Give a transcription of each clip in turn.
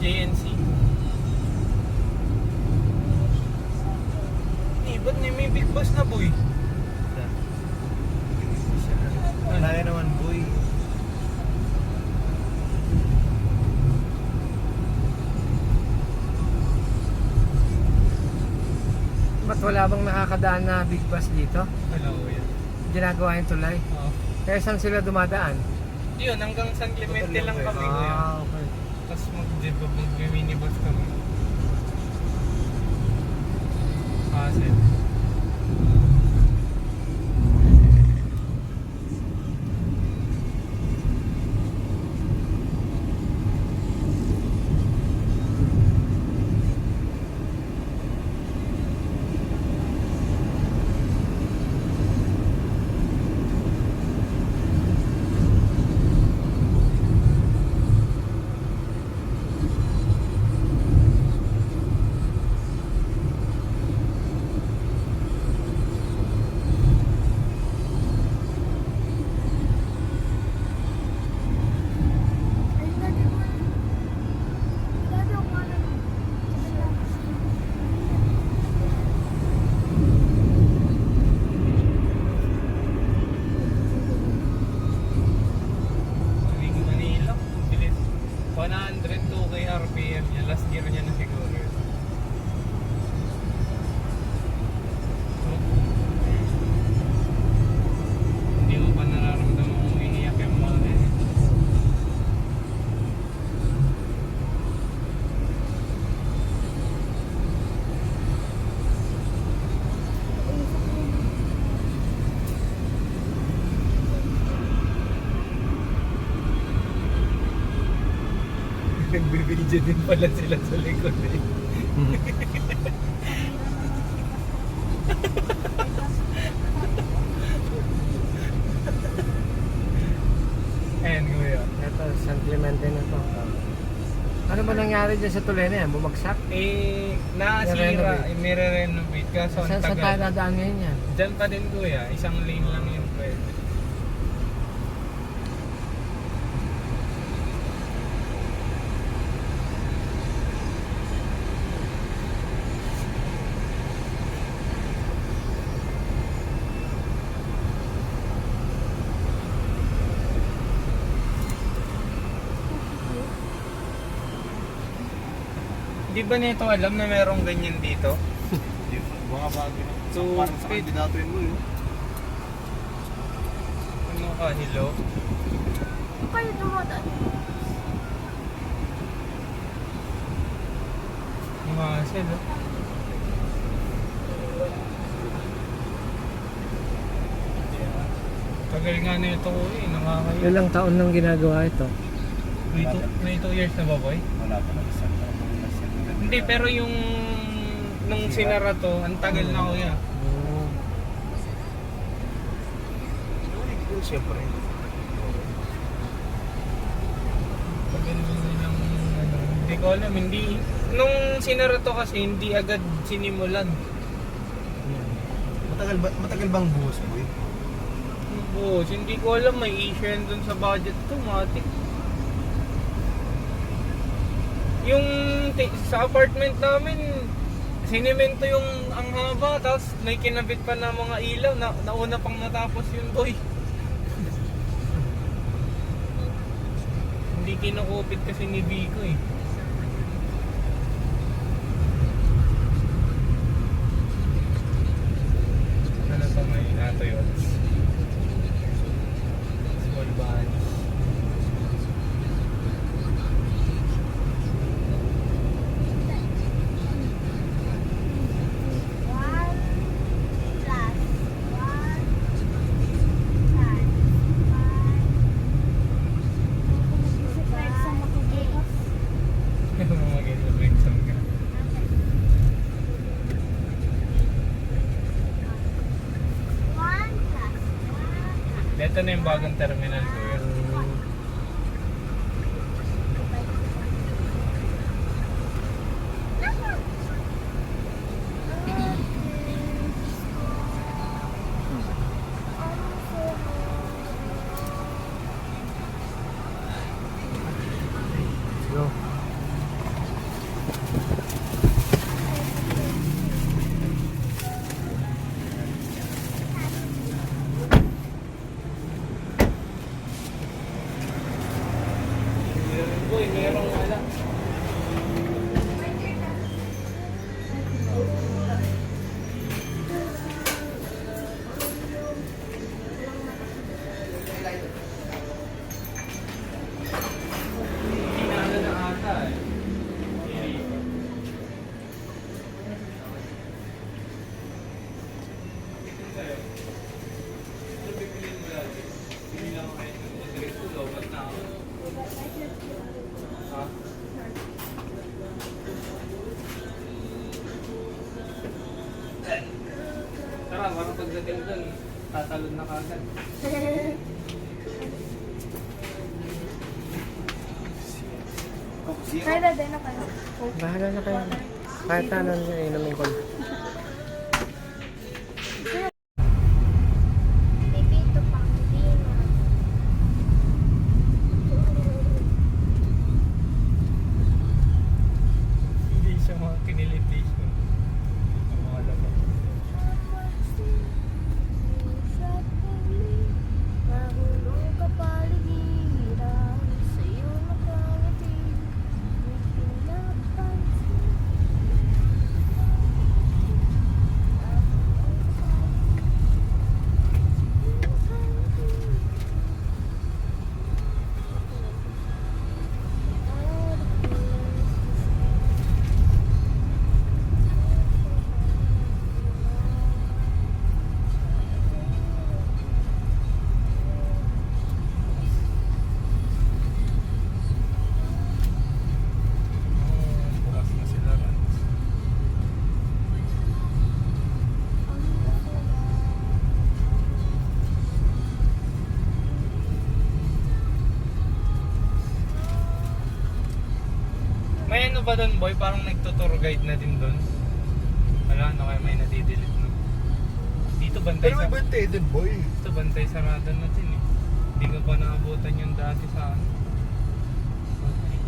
JNC. Ba't may big bus na boy? Wala yan naman boy. Ba't wala bang nakakadaan na big bus dito? Wala ko yan. Ginagawa yung tulay. Oo. Kaya saan sila dumadaan? Yun, hanggang San Clemente lang kami kuya. Okay. Tapos mag-minibus kami. Kasi Manila, bilis. 102 kay RPM niya. Last year niya na siguro yun. Hindi mo pa nararamdaman kung umiiyak yung mga rin. Nagbibidyo din pala sila sa likod eh. Ayan kuya. Ito, San Clemente na to. Ano ba nangyari dyan sa tulay na yan? Bumagsak? Nasira, I-renovate. nire-renovate kaso ang Saan tayo tagal. dadaan ngayon yan? Diyan pa din kuya, isang lane lang yung pwede. Di ba nito alam na merong ganyan dito? Mga bago na. So, Parang sa kandidato yun boy. Ano ka, hello? Kayo dumadaan. Mga sila. Tagal nga na ito eh, nakakayo. Ilang taon nang ginagawa ito? May 2 years na ba boy? Wala pa lang isang taon. Hindi, pero yung nung sinara to, ang tagal na kuya. Siyempre. Tagal na ng ano, hindi ko alam, hindi. Nung sinara to kasi, hindi agad sinimulan. Matagal bang buhos boy? Boss, hindi ko alam, may issue yan dun sa budget to, matik. Yung sa apartment namin, sinimento yung ang haba, tapos may kinabit pa na mga ilaw, nauna pang natapos yun boy. Hindi kinukupit kasi ni Vico eh. Ano to, may nato yun? Small bunny. Ito na yung bagong terminal ko yun. Go. pagdating doon, tatalon na kagad. Coke Zero. Kaya din na kayo. Bahala na kayo. Kahit ano nyo, inumin ko. Pipito pang dina. Hindi siya mga kinilitation. Ang mga laban. Nahulog ka paligiran, sa'yo nakangiti, may pinapansin. Bukas na sila ron. May ano ba doon, boy? Parang nagtutour guide na din doon. Wala, ano kaya may nadidelete no? Dito bantay Pero may sa... bantay dun, boy. Dito bantay sarado natin eh. Hindi ko pa naabutan yung dati sa ano. Okay.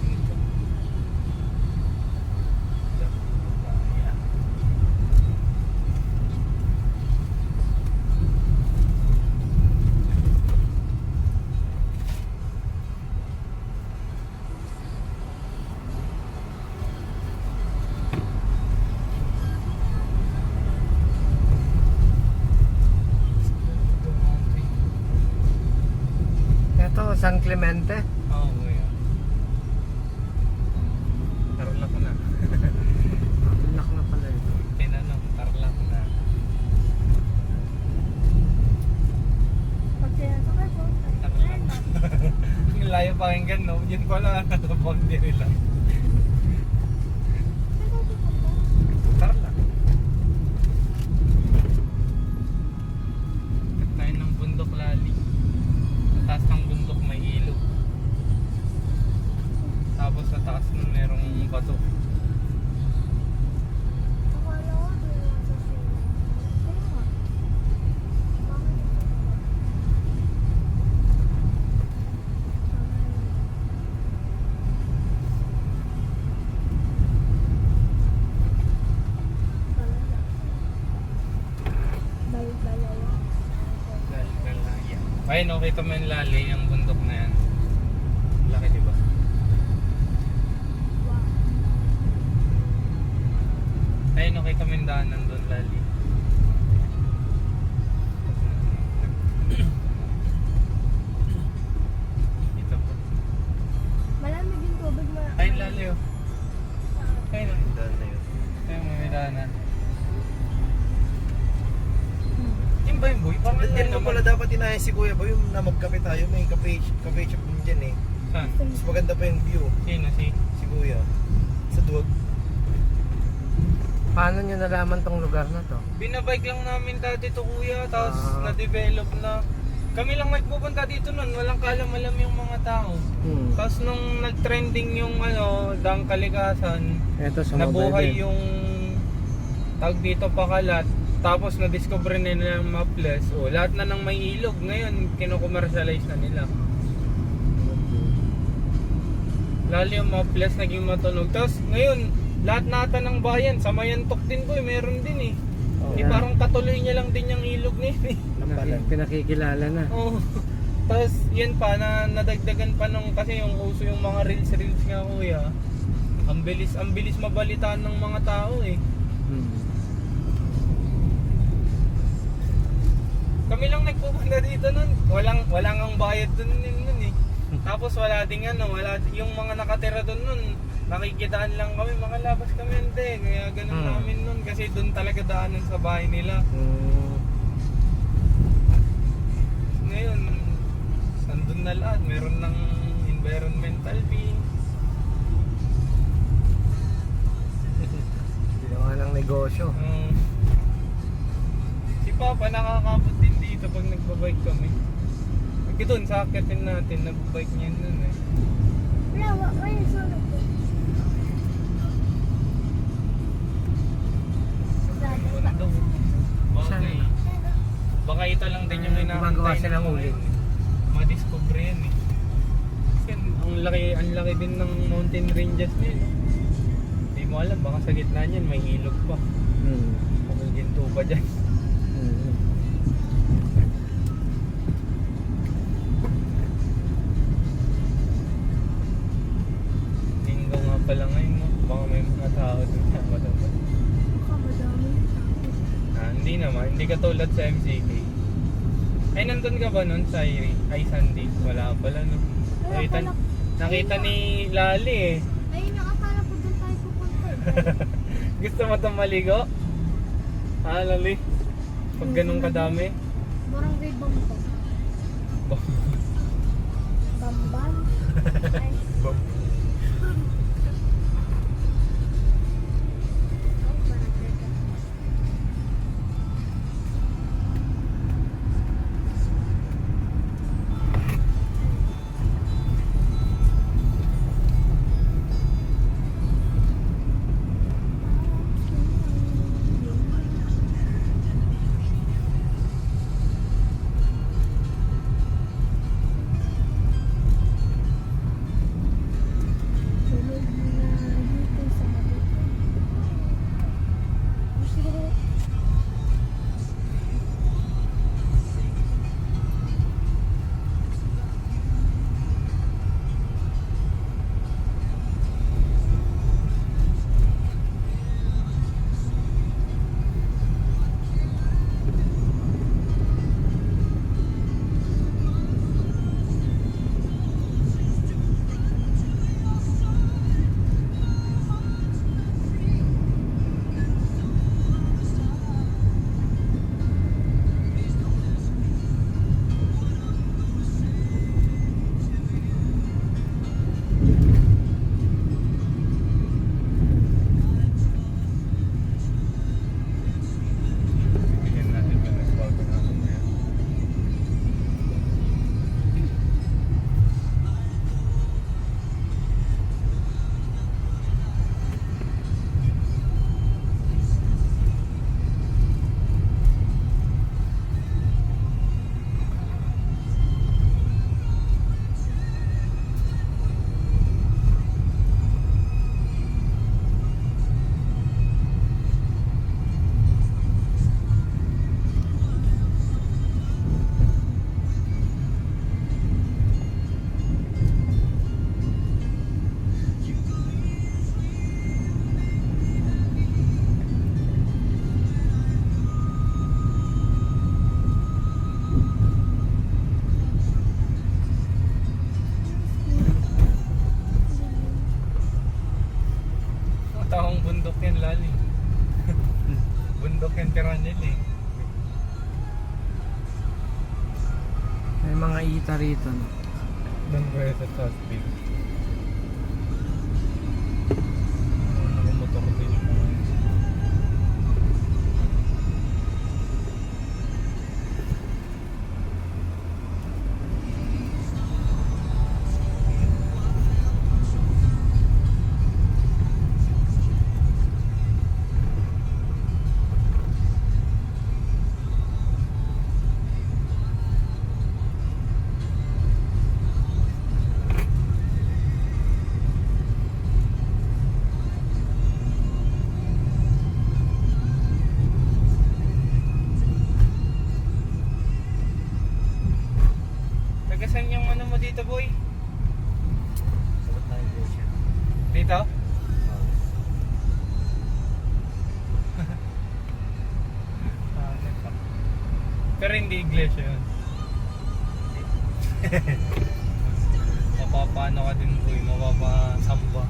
Dito. Ayan. Ito, San Clemente. Oo, kuya. Tarlac na. Lak na pala ito. Tinanong, Tarlac na. Pag sinasakay po, Tarlac. Ang layo pakinggan, no? Yun pala, nasa boundary lang. Tarlac. Tayo ng bundok lali. Sa taas ng bundok may ilog. Tapos sa taas nun merong bato. akala ko doon lang sa swimming. Kaya nga. Bakit? Balbalaya. Galgalaya. Ayun, okay ito may lali yung bundok na yan. Laki diba? Wow. Ayun, okay kami daanan doon lali. Ito po. Malamig yung tubig mo. Ayun lali oh. Ayun oh. Daan na yun. Ayun, may daanan. Yung ba yung boy? Parang Ba't ano yan mo naman? pala dapat inahin si Kuya Boy na magkape tayo. May cafe shop din dyan eh. Saan? Mas maganda pa yung view. Sino si? Si Kuya. Sa duwag. Paano nyo nalaman tong lugar na to? Binabike lang namin dati to kuya, tapos Ah. na-develop na. Kami lang nagpupunta dito nun, walang kalam-alam yung mga tao. Tapos nung nag-trending yung ano, Dang Kalikasan, Ito, sumabay nabuhay din. yung tag dito pakalat. Tapos na-discover nila yung Maples. O, lahat na ng may ilog. Ngayon, kino-commercialize na nila. Lalo yung Maples naging matunog. Tapos ngayon, lahat nata ng bayan, sa Mayantok din ko, meron din eh. Di Yeah. parang katuloy niya lang din yung ilog niya eh. Pinakikilala na. Oo. Tapos yun pa, nadagdagan pa nung, kasi yung uso yung mga reels nga kuya. Ang bilis mabalitaan ng mga tao eh. Kami lang nagpupunta dito nun. Walang ang bayad dun nun eh. Tapos wala ding ano, yung mga nakatira dun nun. Nakikitaan lang kami, makalabas kami hindi. Kaya ganun namin nun kasi dun talaga daanan sa bahay nila. Ngayon, nandun na lahat. Meron ng environmental fee. pa nakakabot din dito pag nagbabike kami. Pag doon, sakitin natin, nagbabike niyan nun eh. Wala, may sunog po. Bundok. Bagay. Baka ito lang din yung Gumagawa silang uli. Madiscover yan eh. Kasi ang laki din ng mountain ranges niya. No? Hindi mo alam, baka sa gitna niyan may ilog pa. Kung may ginto pa dyan. Linggo nga pala ngayon, no? Baka may mga tao dun sa matapos. Baka madami. Hindi naman, hindi katulad sa MCK. Ay, nandun ka ba nun sa ay Sunday? Wala pala, no? Nakita, pala. nakita ni Lali eh. Ay, nakakala ko doon tayo pupunta. Gusto mo itong maligo? Lali? Pag ganun kadami? Barangay Bambang. Bambang? Ay. Oh, barangay Bambang. Tulog na dito sa kabila. Sige. Bigyan natin pa nagbago na ako ngayon. Taong bundok yan, Lali. Bundok yan, Tiranil eh. May mga ita rito. No? Doon ko sa hospital. Nakamotor din yung mga Tagasan yung ano mo dito, boy? Sabat tayo po siya. Dito? Pero hindi iglesia yun. Mapapano ka din, boy. Mapapasamba.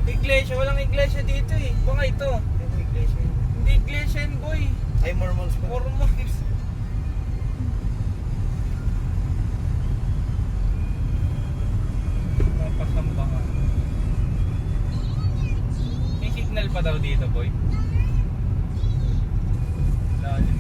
Iglesia, walang iglesia dito eh. Baka ito. Ano iglesia yun? Hindi iglesia yun, boy. Ay, Mormons pa. Mormons. Mapasamba ka. May signal pa daw dito, boy. Lalim.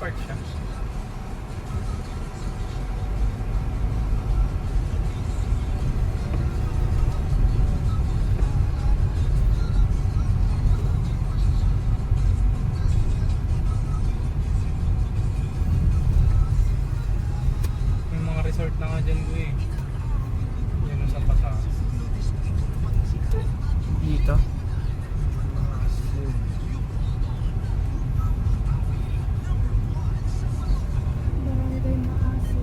Nakapark siya. May mga resort na nga dyan ko eh. Yan sa pataas. Dito. Marami tayong maaso.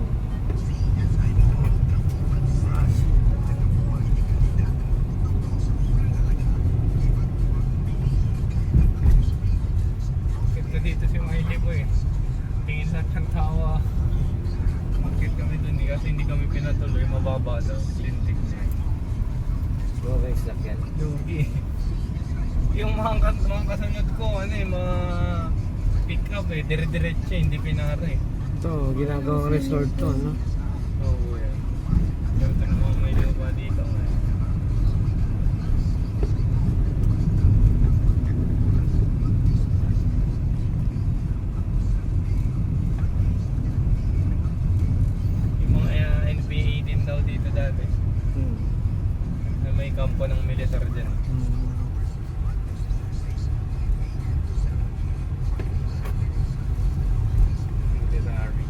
Ganda dito si Miley po eh. Tingin lahat ng tawa. Bakit kami dun eh? Kasi hindi kami pinatuloy. Mababa daw. Lintik na eh. Okay, sakyan. Lugi. Yung mga kasunod ko, ano eh, mga pick up eh. Dire-diretso eh, hindi pinara eh. Ito, ginagawang resort to, no? Oo yan. Pero ito naman may lupa dito nga. Yung mga NBA team daw dito dati. Hmm. Na may kampo ng militar dyan. Military.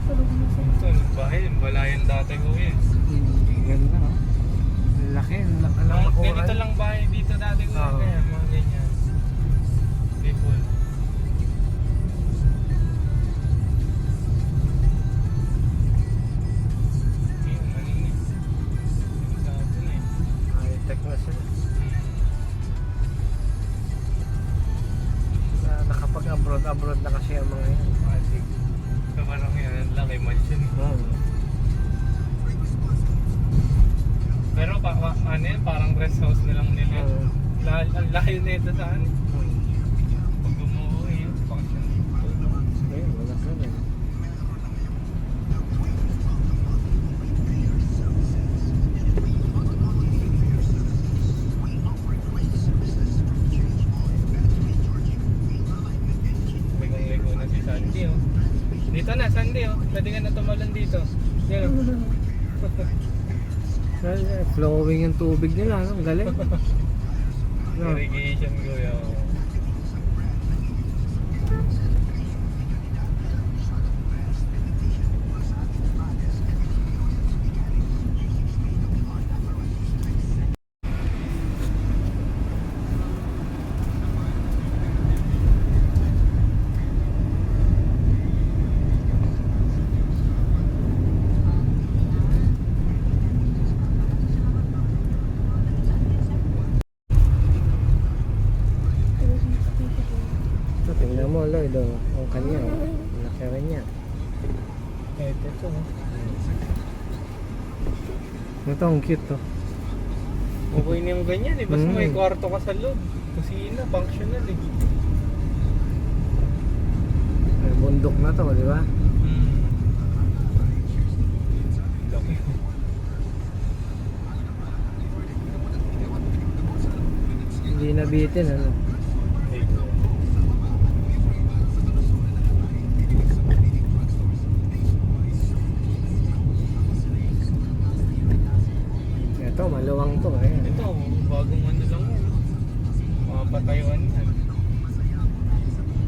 Tulog na sila. Ito, bahay, wala yan dati ko eh. Ganda, no? Ang laki, ang laki ng Mga bakuran. ganito lang bahay dito dati ko. Oo. Kaya mga ganyan. People. Ayun, ano na eh. Sabi na eh. High-tech na sila. Nakapag-abroad na kasi ang mga yan. Magic. So parang yan, ang laki mansion. Pero ano yan, parang rest house na lang nila. Ang layo na ito sa ano. Pag umuwi yun, function. Ayun, wala ka na. Ligo na si Sandy oh. Dito na, Sandy oh. Pwede ka na tumalon dito. Yan oh. Flowing yung tubig nila, no? Ang galing. No? Irrigation ko yun. Tulog na sa tito ko. So, tingnan mo, Lloyd, oh. Ang kanya, oh. Ang laki rin niya. Ito oh. Ito, ang cute, oh. Okay na yung ganyan eh. Basta Mm. may kwarto ka sa loob. Kusina, functional eh. May bundok na to, di ba? Laki. Hindi nabitin, ano? Ito, maluwang to, eh. Ito, bagong ano lang yan. Mga patayuan yan.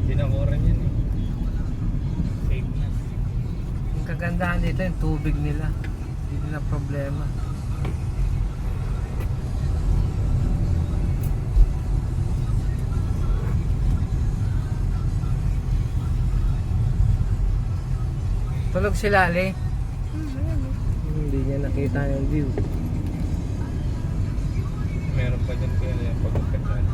Dinakuran yan eh. Safe na. Ang kagandahan dito, yung tubig nila. Hindi nila problema. Tulog si Lali. Ayan eh. Hindi niya nakita yung view. Meron pa dyan kaya yung pagkakitaan.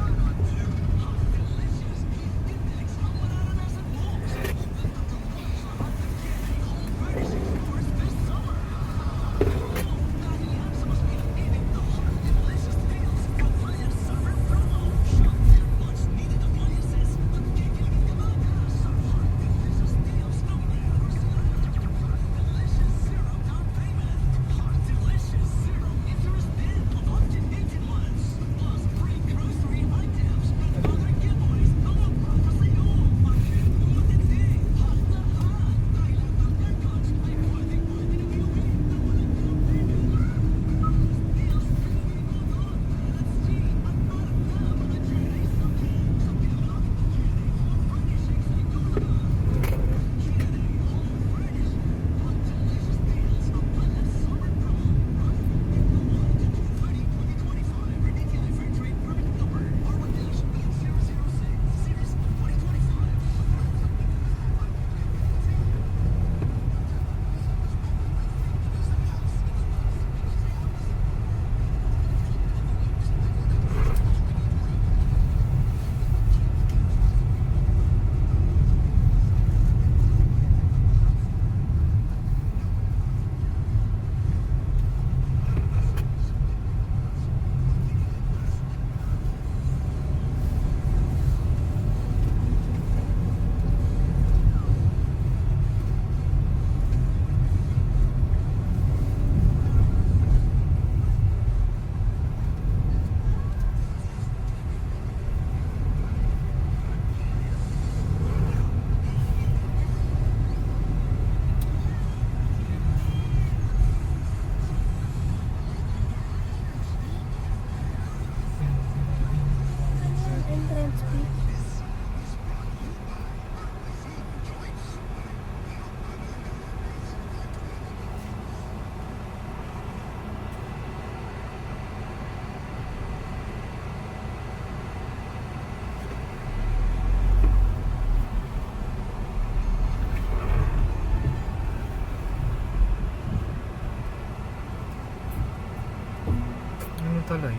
tuloy.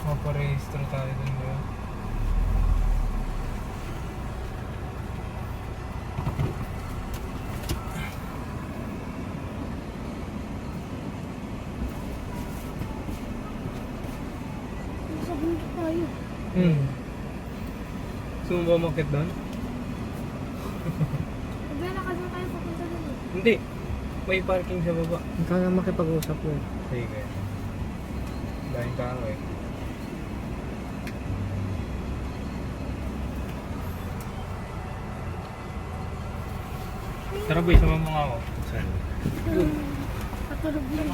Maparehistro tayo dun ba? Nasa bundok tayo. Gusto mo ba umakyat doon? Maglalakad na tayo papunta doon. Hindi. May parking sa baba. Ikaw na makipag-usap mo. Sige. Dahil tao eh. Tara boy, sama mo nga ako. Saan? Patulog lang.